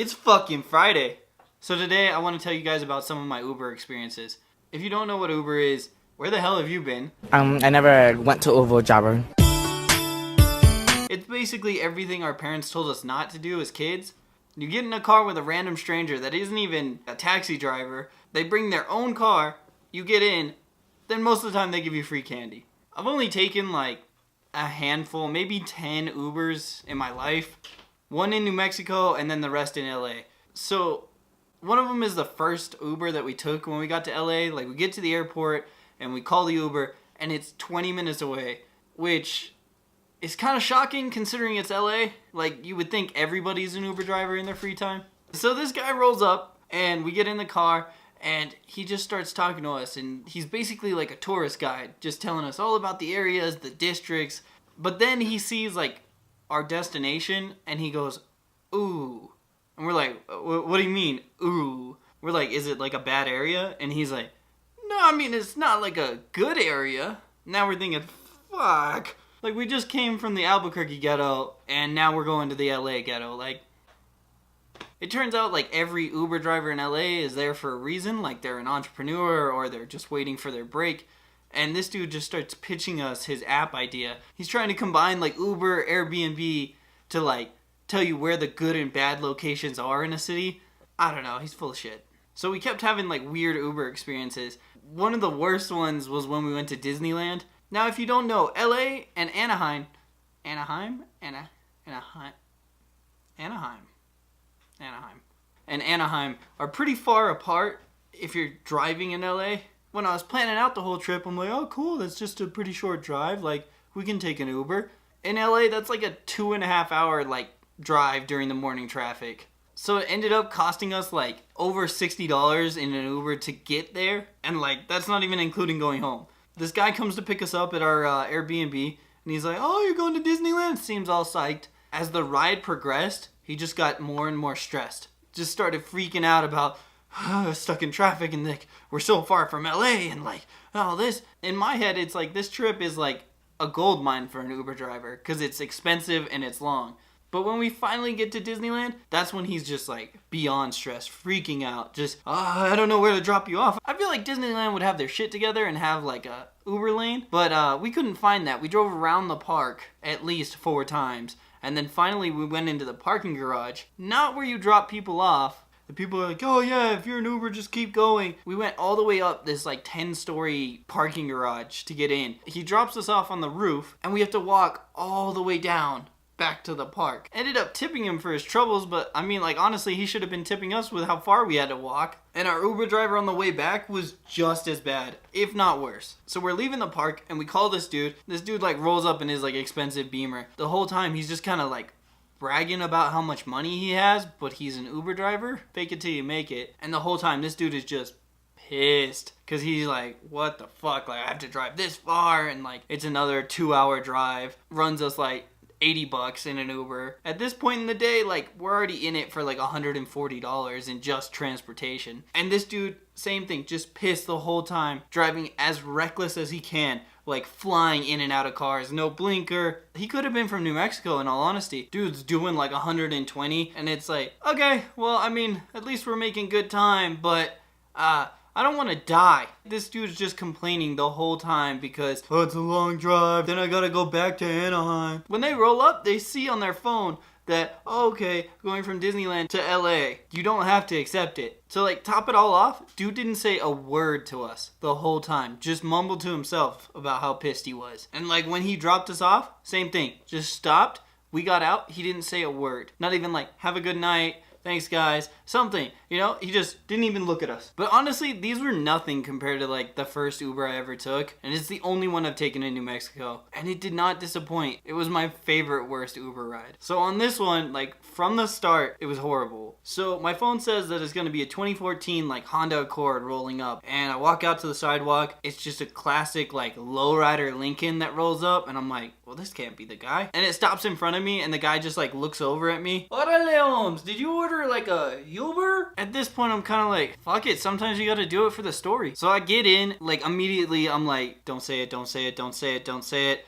It's fucking Friday. So today I want to tell you guys about some of my Uber experiences. If you don't know what Uber is, where the hell have you been? I never went to Uber driver. It's basically everything our parents told us not to do as kids. You get in a car with a random stranger that isn't even a taxi driver. They bring their own car, you get in, then most of the time they give you free candy. I've only taken like a handful, maybe 10 Ubers in my life. One in New Mexico and then the rest in LA. So one of them is the first Uber that we took when we got to LA. Like we get to the airport and we call the Uber and it's 20 minutes away, which is kind of shocking considering it's LA. Like you would think everybody's an Uber driver in their free time. So this guy rolls up and we get in the car and he just starts talking to us and he's basically like a tourist guide, just telling us all about the areas, the districts. But then he sees like our destination and he goes, ooh. And we're like, what do you mean, ooh? We're like, is it like a bad area? And he's like, no, I mean, it's not like a good area. Now we're thinking, fuck. Like we just came from the Albuquerque ghetto and now we're going to the LA ghetto. Like, it turns out like every Uber driver in LA is there for a reason. Like they're an entrepreneur or they're just waiting for their break. And this dude just starts pitching us his app idea. He's trying to combine like Uber, Airbnb to like tell you where the good and bad locations are in a city. I don't know, he's full of shit. So we kept having like weird Uber experiences. One of the worst ones was when we went to Disneyland. Now if you don't know, LA and Anaheim and Anaheim are pretty far apart if you're driving in LA. When I was planning out the whole trip, I'm like, oh cool, that's just a pretty short drive. Like, we can take an Uber. In LA, that's like a 2.5 hour like drive during the morning traffic. So it ended up costing us like over $60 in an Uber to get there. And like, that's not even including going home. This guy comes to pick us up at our Airbnb and he's like, oh, you're going to Disneyland? Seems all psyched. As the ride progressed, he just got more and more stressed. Just started freaking out about, stuck in traffic and like we're so far from LA and like all this. In my head, it's like this trip is like a gold mine for an Uber driver because it's expensive and it's long. But when we finally get to Disneyland, that's when he's just like beyond stressed, freaking out. Just, I don't know where to drop you off. I feel like Disneyland would have their shit together and have like a Uber lane, but we couldn't find that. We drove around the park at least 4 times. And then finally we went into the parking garage, not where you drop people off. The people are like, oh yeah, if you're an Uber, just keep going. We went all the way up this like 10-story parking garage to get in. He drops us off on the roof and we have to walk all the way down back to the park. Ended up tipping him for his troubles, but I mean like honestly he should have been tipping us with how far we had to walk. And our Uber driver on the way back was just as bad, if not worse. So we're leaving the park and we call this dude. This dude like rolls up in his like expensive Beamer. The whole time he's just kind of like bragging about how much money he has, but he's an Uber driver. Fake it till you make it. And the whole time this dude is just pissed because he's like, what the fuck, like I have to drive this far and like it's another 2-hour drive. Runs us like $80 in an Uber. At this point in the day, like we're already in it for like $140 in just transportation. And this dude, same thing, just pissed the whole time, driving as reckless as he can, like flying in and out of cars, no blinker. He could have been from New Mexico in all honesty. Dude's doing like 120 and it's like, okay, well, I mean, at least we're making good time, but I don't want to die. This dude's just complaining the whole time because, oh, it's a long drive, then I gotta go back to Anaheim. When they roll up, they see on their phone that, oh, okay, going from Disneyland to LA, you don't have to accept it. So like, top it all off, dude didn't say a word to us the whole time. Just mumbled to himself about how pissed he was. And like, when he dropped us off, same thing. Just stopped, we got out, he didn't say a word. Not even like, have a good night, thanks guys, something, you know, he just didn't even look at us. But honestly, these were nothing compared to like the first Uber I ever took, and it's the only one I've taken in New Mexico, and it did not disappoint. It was my favorite worst Uber ride. So on this one, like from the start, it was horrible. So my phone says that it's going to be a 2014 like Honda Accord rolling up, and I walk out to the sidewalk, it's just a classic like lowrider Lincoln that rolls up, and I'm like, well, this can't be the guy. And it stops in front of me, and the guy just like looks over at me. Orale, Holmes, did you order like a Uber? At this point, I'm kind of like, fuck it, sometimes you gotta do it for the story. So I get in, like immediately I'm like, don't say it, don't say it, don't say it, don't say it.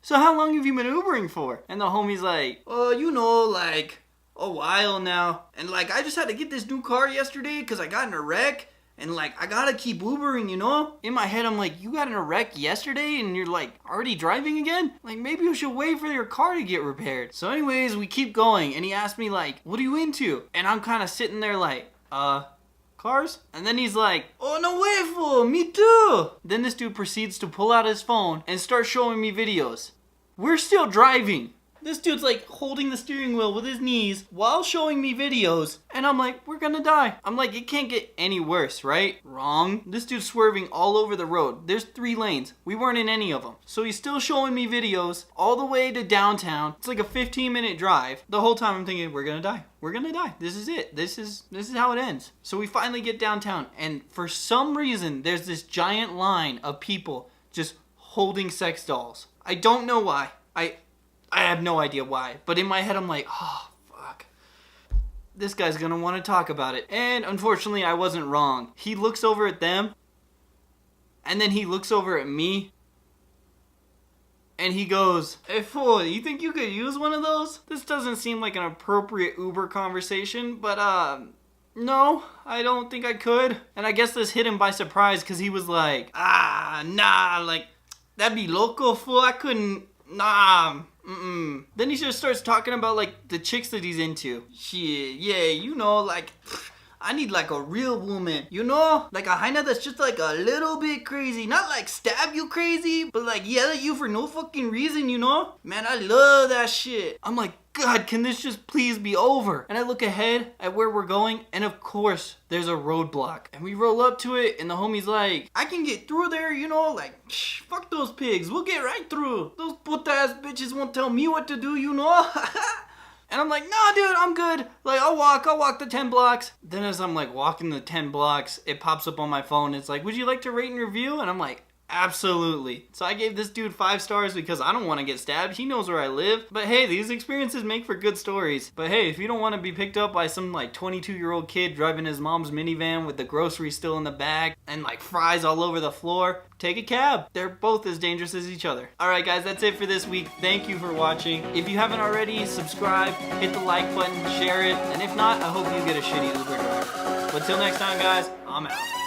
So how long have you been Ubering for? And the homie's like, you know, like a while now. And like, I just had to get this new car yesterday because I got in a wreck. And like, I gotta keep Ubering, you know? In my head, I'm like, you got in a wreck yesterday and you're like already driving again? Like, maybe you should wait for your car to get repaired. So anyways, we keep going. And he asked me like, what are you into? And I'm kind of sitting there like, cars? And then he's like, oh no way, fool, me too. Then this dude proceeds to pull out his phone and start showing me videos. We're still driving. This dude's like holding the steering wheel with his knees while showing me videos. And I'm like, we're gonna die. I'm like, it can't get any worse, right? Wrong. This dude's swerving all over the road. There's 3 lanes. We weren't in any of them. So he's still showing me videos all the way to downtown. It's like a 15-minute drive. The whole time I'm thinking, we're gonna die. We're gonna die. This is it. This is how it ends. So we finally get downtown. And for some reason, there's this giant line of people just holding sex dolls. I don't know why. I have no idea why, but in my head I'm like, oh, fuck. This guy's gonna want to talk about it. And unfortunately, I wasn't wrong. He looks over at them, and then he looks over at me, and he goes, hey fool, you think you could use one of those? This doesn't seem like an appropriate Uber conversation, but no, I don't think I could. And I guess this hit him by surprise, because he was like, nah, like, that'd be loco, fool, I couldn't, nah. Then he just starts talking about like the chicks that he's into. Shit, yeah, you know, like, I need like a real woman, you know? Like a hyena that's just like a little bit crazy. Not like stab you crazy, but like yell at you for no fucking reason, you know? Man, I love that shit. I'm like, God, can this just please be over? And I look ahead at where we're going, and of course, there's a roadblock. And we roll up to it, and the homie's like, I can get through there, you know? Like, fuck those pigs. We'll get right through. Those puta-ass bitches won't tell me what to do, you know? And I'm like, nah, dude, I'm good. Like, I'll walk the 10 blocks. Then as I'm like walking the 10 blocks, it pops up on my phone. It's like, would you like to rate and review? And I'm like, absolutely. So I gave this dude 5 stars because I don't want to get stabbed. He knows where I live. But hey, these experiences make for good stories. But hey, if you don't want to be picked up by some like 22-year-old kid driving his mom's minivan with the groceries still in the bag and like fries all over the floor, take a cab. They're both as dangerous as each other. Alright guys, that's it for this week. Thank you for watching. If you haven't already, subscribe, hit the like button, share it, and if not, I hope you get a shitty Uber driver. But till next time guys, I'm out.